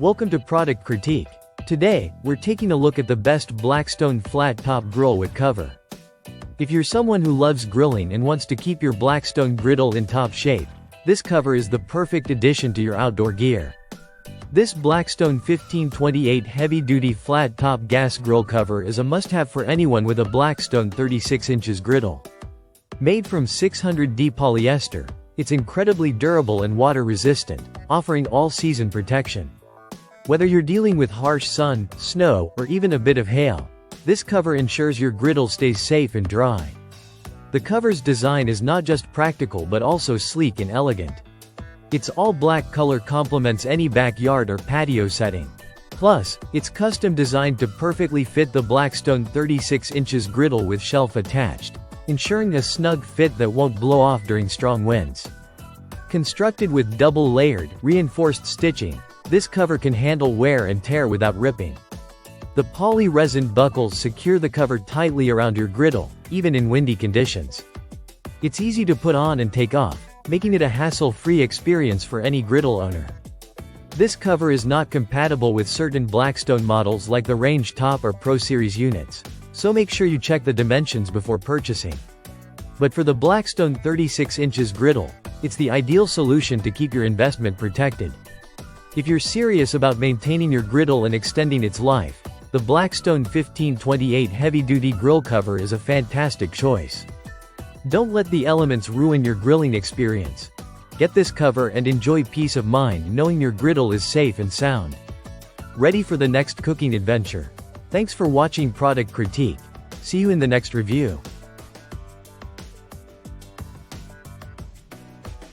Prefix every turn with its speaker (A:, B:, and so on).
A: Welcome to Product Critique. Today, we're taking a look at the best Blackstone Flat Top Grill with cover. If you're someone who loves grilling and wants to keep your Blackstone griddle in top shape, this cover is the perfect addition to your outdoor gear. This Blackstone 1528 heavy-duty flat top gas grill cover is a must-have for anyone with a Blackstone 36 inches griddle. Made from 600D polyester, it's incredibly durable and water-resistant, offering all-season protection. Whether you're dealing with harsh sun, snow, or even a bit of hail, this cover ensures your griddle stays safe and dry. The cover's design is not just practical but also sleek and elegant. Its all-black color complements any backyard or patio setting. Plus, it's custom designed to perfectly fit the Blackstone 36 inches griddle with shelf attached, ensuring a snug fit that won't blow off during strong winds. Constructed with double-layered, reinforced stitching, this cover can handle wear and tear without ripping. The poly-resin buckles secure the cover tightly around your griddle, even in windy conditions. It's easy to put on and take off, making it a hassle-free experience for any griddle owner. This cover is not compatible with certain Blackstone models like the Range Top or Pro Series units, so make sure you check the dimensions before purchasing. But for the Blackstone 36 inches griddle, it's the ideal solution to keep your investment protected. If you're serious about maintaining your griddle and extending its life, the Blackstone 1528 heavy-duty grill cover is a fantastic choice. Don't let the elements ruin your grilling experience. Get this cover and enjoy peace of mind knowing your griddle is safe and sound. Ready for the next cooking adventure. Thanks for watching Product Critique. See you in the next review.